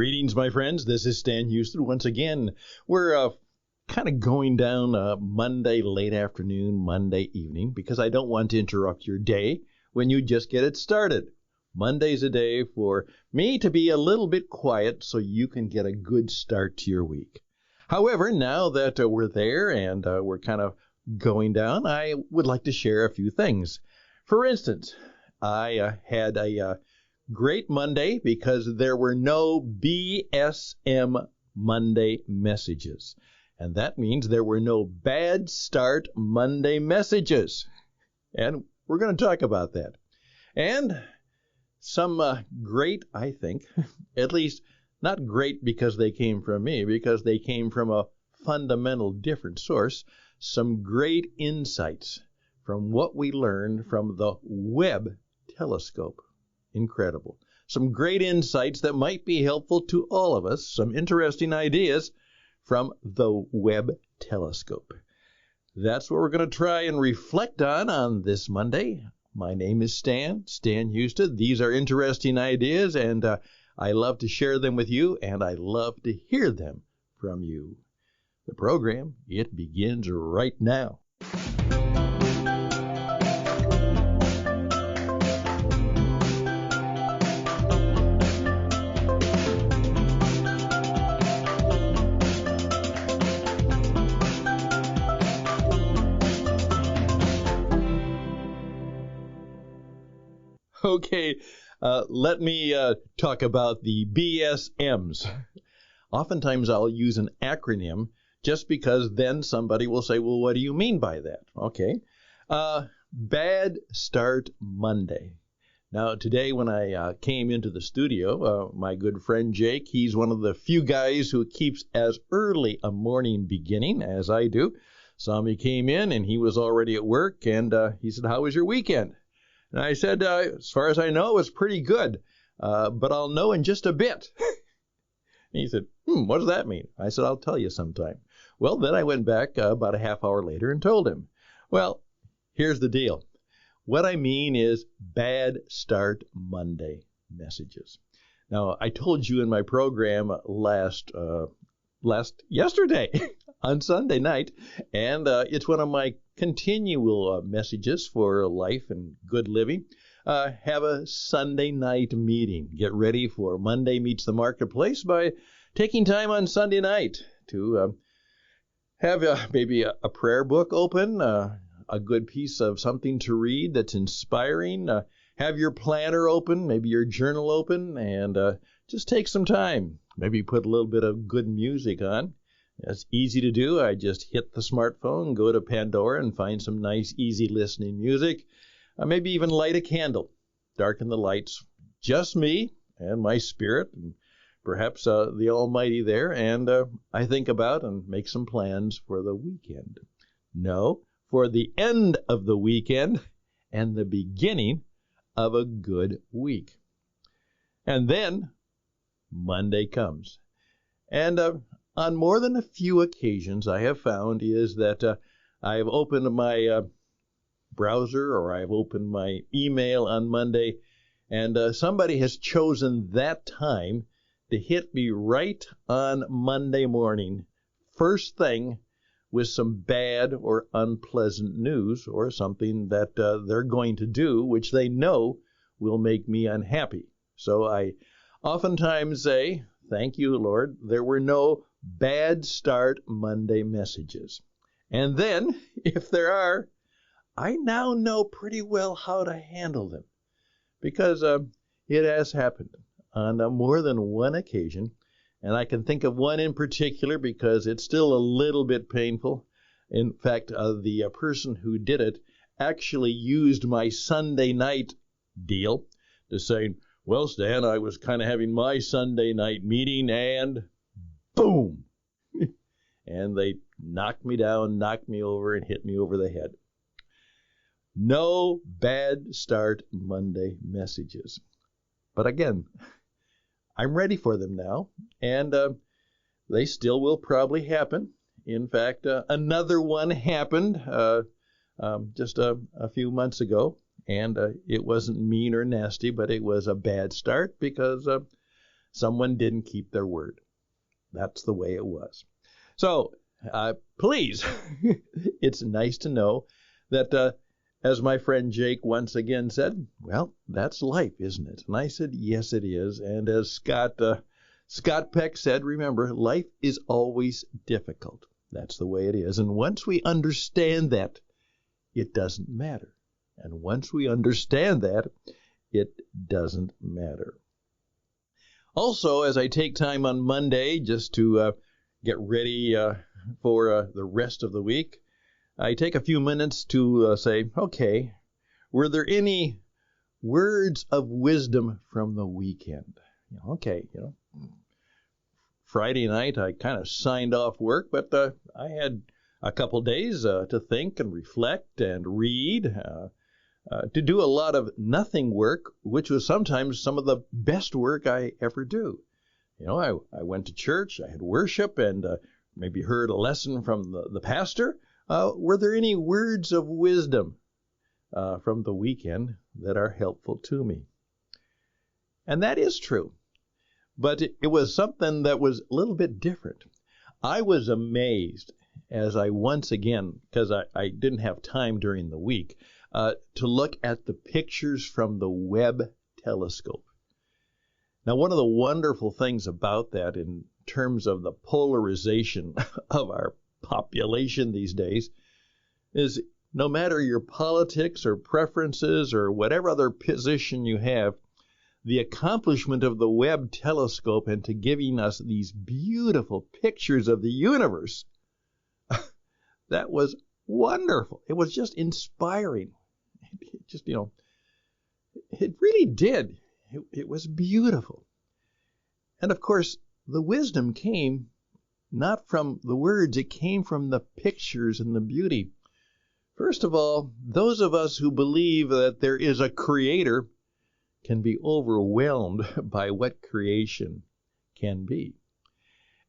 Greetings, my friends. This is Stan Houston. Once again, we're kind of going down Monday late afternoon, Monday evening, because I don't want to interrupt your day when you just get it started. Monday's a day for me to be a little bit quiet so you can get a good start to your week. However, now that we're there and we're kind of going down, I would like to share a few things. For instance, I had a great Monday because there were no BSM Monday messages. And that means there were no bad start Monday messages. And we're going to talk about that. And some great, I think, at least not great because they came from me, because they came from a fundamental different source, some great insights from what we learned from the Webb telescope. Incredible. Some great insights that might be helpful to all of us, some interesting ideas from the Webb telescope. That's what we're going to try and reflect on this Monday. My name is Stan Houston. These are interesting ideas, and I love to share them with you, and I love to hear them from you. The program, it begins right now. Okay, let me talk about the BSMs. Oftentimes I'll use an acronym just because then somebody will say, well, what do you mean by that? Okay, Bad Start Monday. Now, today when I came into the studio, my good friend Jake, he's one of the few guys who keeps as early a morning beginning as I do. Saw me came in and he was already at work, and he said, how was your weekend? And I said, as far as I know, it was pretty good, but I'll know in just a bit. And he said, what does that mean? I said, I'll tell you sometime. Well, then I went back about a half hour later and told him. Well, here's the deal. What I mean is Bad Start Monday messages. Now, I told you in my program yesterday on Sunday night, and it's one of my continual messages for life and good living. Have a Sunday night meeting. Get ready for Monday Meets the Marketplace by taking time on Sunday night to have maybe a prayer book open, a good piece of something to read that's inspiring. Have your planner open, maybe your journal open, and just take some time. Maybe put a little bit of good music on. It's easy to do. I just hit the smartphone, go to Pandora, and find some nice, easy listening music. Maybe even light a candle. Darken the lights. Just me and my spirit, and perhaps the Almighty there. And I think about and make some plans for the weekend. No, for the end of the weekend and the beginning of a good week. And then Monday comes. And on more than a few occasions, I have found is that I've opened my browser or I've opened my email on Monday, and somebody has chosen that time to hit me right on Monday morning, first thing, with some bad or unpleasant news or something that they're going to do, which they know will make me unhappy. So I oftentimes say, thank you, Lord, there were no Bad Start Monday messages. And then, if there are, I now know pretty well how to handle them, because it has happened on more than one occasion, and I can think of one in particular because it's still a little bit painful. In fact, the person who did it actually used my Sunday night deal to say, well, Stan, I was kind of having my Sunday night meeting, and boom! And they knocked me down, knocked me over, and hit me over the head. No Bad Start Monday messages. But again, I'm ready for them now, and they still will probably happen. In fact, another one happened just a few months ago, and it wasn't mean or nasty, but it was a bad start because Someone didn't keep their word. That's the way it was. So, please, it's nice to know that, as my friend Jake once again said, well, that's life, isn't it? And I said, yes, it is. And as Scott Peck said, remember, life is always difficult. That's the way it is. And once we understand that, it doesn't matter. And once we understand that, it doesn't matter. Also, as I take time on Monday just to get ready for the rest of the week, I take a few minutes to say, okay, were there any words of wisdom from the weekend? Okay, Friday night I kind of signed off work, but I had a couple days to think and reflect and read, to do a lot of nothing work, which was sometimes some of the best work I ever do. I went to church, I had worship, and maybe heard a lesson from the pastor. Were there any words of wisdom from the weekend that are helpful to me? And that is true. But it was something that was a little bit different. I was amazed as I once again, because I didn't have time during the week, to look at the pictures from the Webb telescope. Now, one of the wonderful things about that in terms of the polarization of our population these days is no matter your politics or preferences or whatever other position you have, the accomplishment of the Webb telescope into giving us these beautiful pictures of the universe, that was wonderful. It was just inspiring. It really did. It was beautiful. And of course, the wisdom came not from the words, it came from the pictures and the beauty. First of all, those of us who believe that there is a creator can be overwhelmed by what creation can be.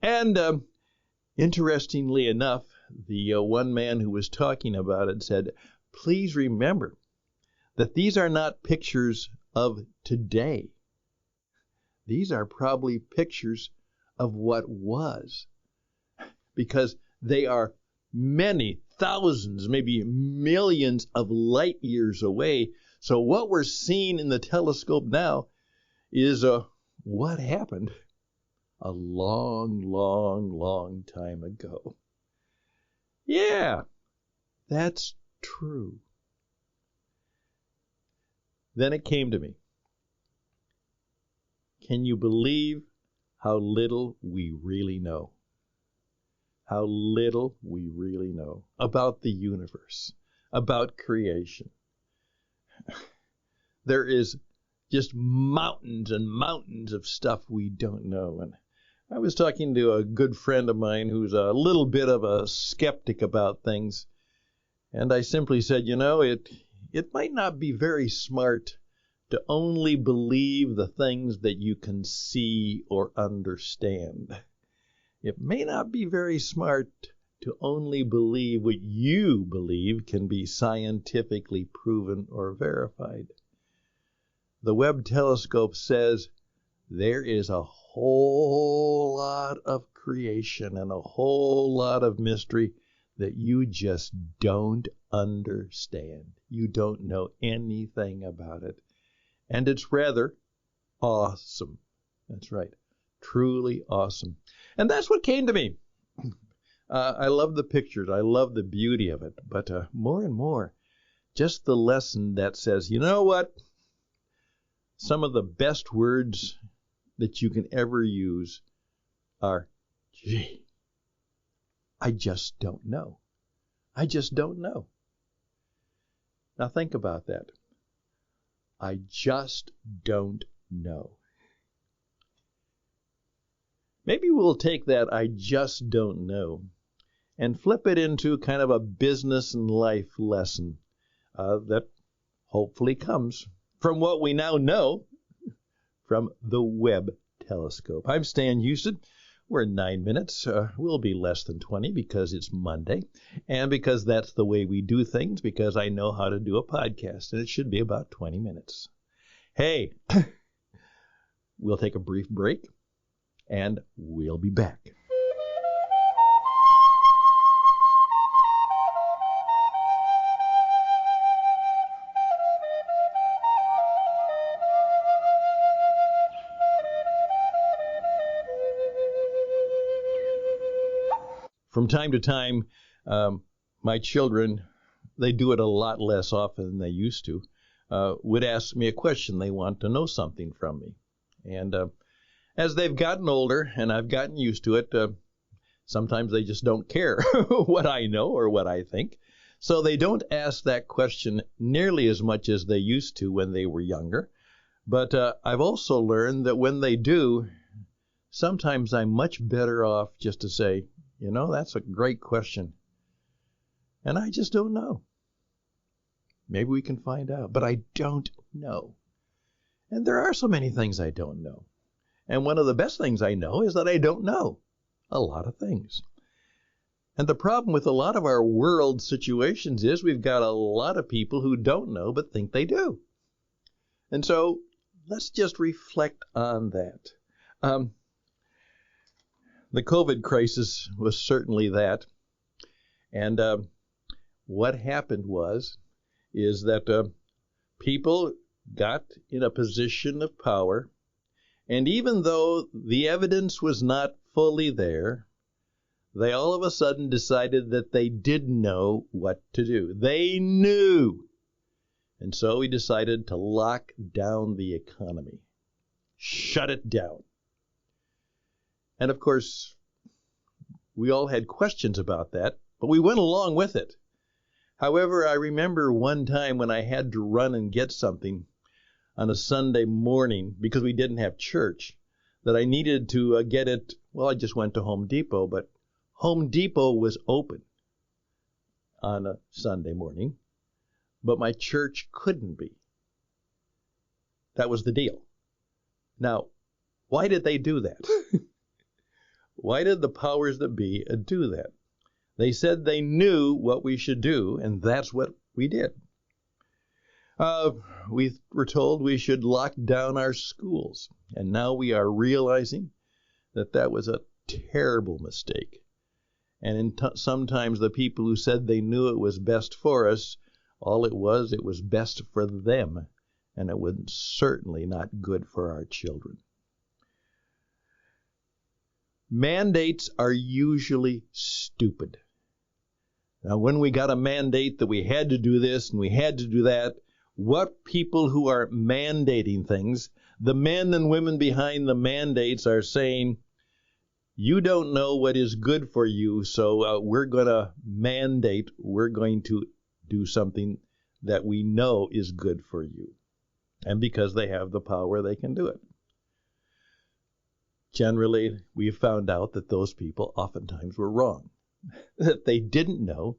And interestingly enough, the one man who was talking about it said, please remember that these are not pictures of today. These are probably pictures of what was, because they are many thousands, maybe millions of light years away. So what we're seeing in the telescope now is what happened a long, long, long time ago. Yeah, that's true. Then it came to me. Can you believe how little we really know? How little we really know about the universe, about creation. There is just mountains and mountains of stuff we don't know. And I was talking to a good friend of mine who's a little bit of a skeptic about things. And I simply said, it might not be very smart to only believe the things that you can see or understand. It may not be very smart to only believe what you believe can be scientifically proven or verified. The Webb telescope says there is a whole lot of creation and a whole lot of mystery that you just don't understand. You don't know anything about it. And it's rather awesome. That's right. Truly awesome. And that's what came to me. I love the pictures. I love the beauty of it. But more and more, just the lesson that says, you know what? Some of the best words that you can ever use are, gee, I just don't know. I just don't know. Now think about that. I just don't know. Maybe we'll take that I just don't know and flip it into kind of a business and life lesson that hopefully comes from what we now know from the Webb telescope. I'm Stan Houston. We're 9 minutes. We'll be less than 20 because it's Monday and because that's the way we do things, because I know how to do a podcast, and it should be about 20 minutes. Hey, we'll take a brief break. and we'll be back. From time to time, my children, they do it a lot less often than they used to, would ask me a question. They want to know something from me. And as they've gotten older and I've gotten used to it, sometimes they just don't care what I know or what I think. So they don't ask that question nearly as much as they used to when they were younger. But I've also learned that when they do, sometimes I'm much better off just to say, you know, that's a great question. And I just don't know. Maybe we can find out, but I don't know. And there are so many things I don't know. And one of the best things I know is that I don't know a lot of things. And the problem with a lot of our world situations is we've got a lot of people who don't know but think they do. And so let's just reflect on that. The COVID crisis was certainly that. And what happened is that people got in a position of power, and even though the evidence was not fully there, they all of a sudden decided that they did know what to do. They knew. And so we decided to lock down the economy, shut it down. And of course, we all had questions about that, but we went along with it. However, I remember one time when I had to run and get something on a Sunday morning because we didn't have church, that I needed to get it. Well, I just went to Home Depot, but Home Depot was open on a Sunday morning, but my church couldn't be. That was the deal. Now, why did they do that? Why did the powers that be do that? They said they knew what we should do, and that's what we did. We were told we should lock down our schools, and now we are realizing that that was a terrible mistake. And sometimes the people who said they knew it was best for us, all it was best for them, and it was certainly not good for our children. Mandates are usually stupid. Now, when we got a mandate that we had to do this and we had to do that, what people who are mandating things, the men and women behind the mandates are saying, you don't know what is good for you, so we're going to mandate, we're going to do something that we know is good for you. And because they have the power, they can do it. Generally, we found out that those people oftentimes were wrong, that they didn't know,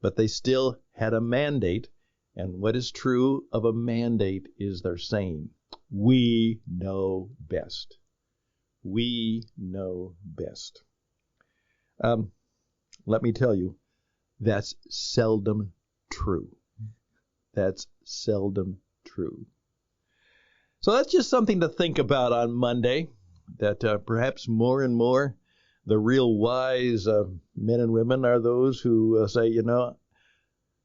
but they still had a mandate. And what is true of a mandate is they're saying, we know best. We know best. Let me tell you, that's seldom true. That's seldom true. So that's just something to think about on Monday, that perhaps more and more the real wise men and women are those who say, you know,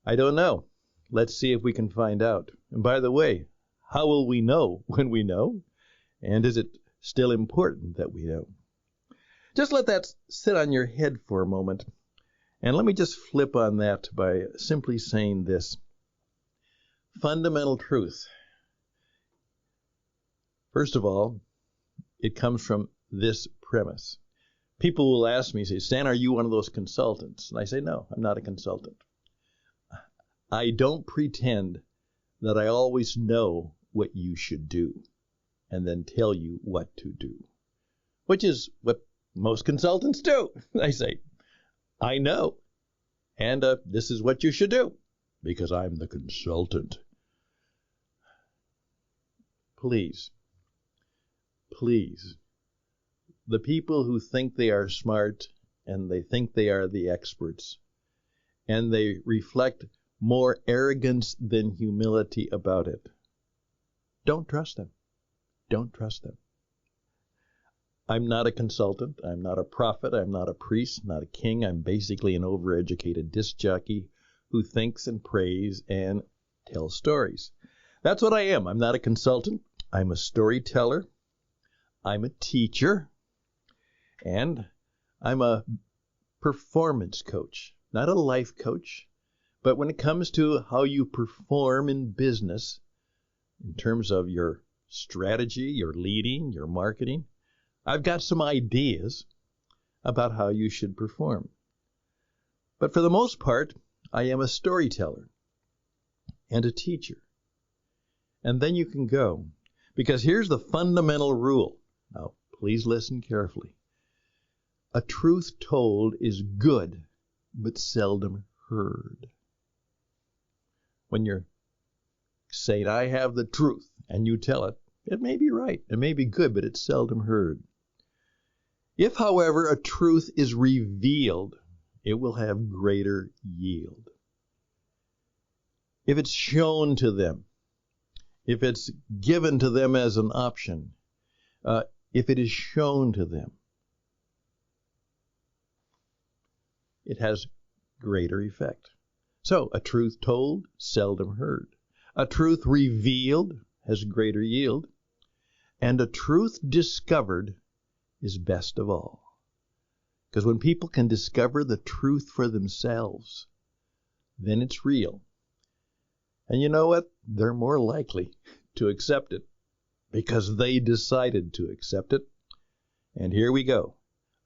I don't know. Let's see if we can find out. And by the way, how will we know when we know? And is it still important that we know? Just let that sit on your head for a moment. And let me just flip on that by simply saying this. Fundamental truth. First of all, it comes from this premise. People will ask me, say, Stan, are you one of those consultants? And I say, no, I'm not a consultant. I don't pretend that I always know what you should do and then tell you what to do, which is what most consultants do. I say, I know, and this is what you should do because I'm the consultant. Please, the people who think they are smart and they think they are the experts and they reflect more arrogance than humility about it, don't trust them. Don't trust them. I'm not a consultant. I'm not a prophet. I'm not a priest, not a king. I'm basically an overeducated disc jockey who thinks and prays and tells stories. That's what I am. I'm not a consultant. I'm a storyteller. I'm a teacher. And I'm a performance coach, not a life coach. But when it comes to how you perform in business, in terms of your strategy, your leading, your marketing, I've got some ideas about how you should perform. But for the most part, I am a storyteller and a teacher. And then you can go. Because here's the fundamental rule. Now, please listen carefully. A truth told is good, but seldom heard. When you're saying, I have the truth, and you tell it, it may be right, it may be good, but it's seldom heard. If, however, a truth is revealed, it will have greater yield. If it's shown to them, if it's given to them as an option, if it is shown to them, it has greater effect. So, a truth told, seldom heard. A truth revealed has greater yield. And a truth discovered is best of all. Because when people can discover the truth for themselves, then it's real. And you know what? They're more likely to accept it because they decided to accept it. And here we go.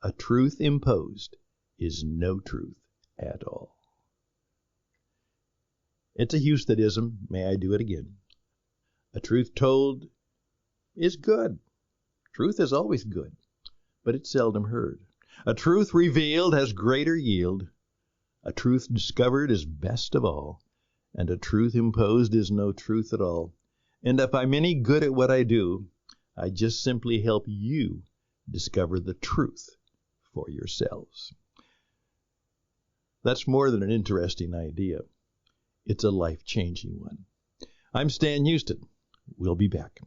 A truth imposed is no truth at all. It's a Houstonism. May I do it again? A truth told is good. Truth is always good, but it's seldom heard. A truth revealed has greater yield. A truth discovered is best of all. And a truth imposed is no truth at all. And if I'm any good at what I do, I just simply help you discover the truth for yourselves. That's more than an interesting idea. It's a life-changing one. I'm Stan Houston. We'll be back.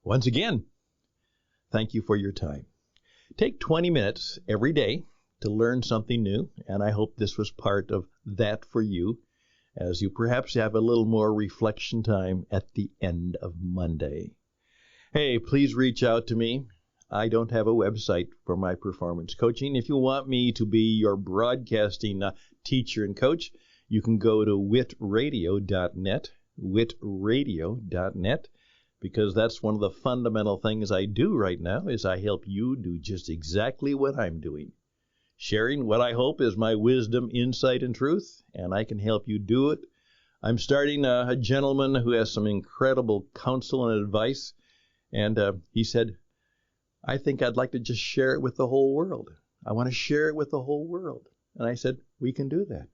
Once again, thank you for your time. Take 20 minutes every day to learn something new, and I hope this was part of that for you, as you perhaps have a little more reflection time at the end of Monday. Hey, please reach out to me. I don't have a website for my performance coaching. If you want me to be your broadcasting teacher and coach, you can go to witradio.net, witradio.net. Because that's one of the fundamental things I do right now is I help you do just exactly what I'm doing. Sharing what I hope is my wisdom, insight, and truth, and I can help you do it. I'm starting a gentleman who has some incredible counsel and advice, and he said, I think I'd like to just share it with the whole world. I want to share it with the whole world. And I said, we can do that.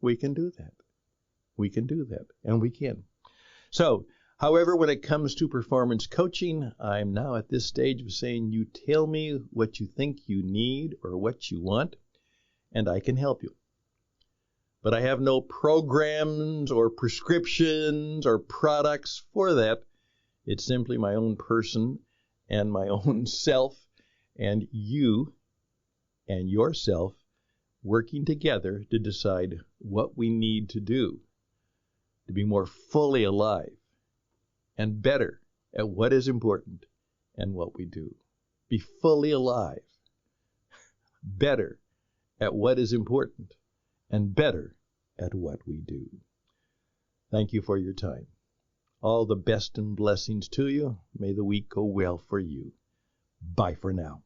We can do that. We can do that. And we can. So, however, when it comes to performance coaching, I'm now at this stage of saying, you tell me what you think you need or what you want, and I can help you. But I have no programs or prescriptions or products for that. It's simply my own person and my own self and you and yourself working together to decide what we need to do to be more fully alive and better at what is important and what we do. Be fully alive, better at what is important, and better at what we do. Thank you for your time. All the best and blessings to you. May the week go well for you. Bye for now.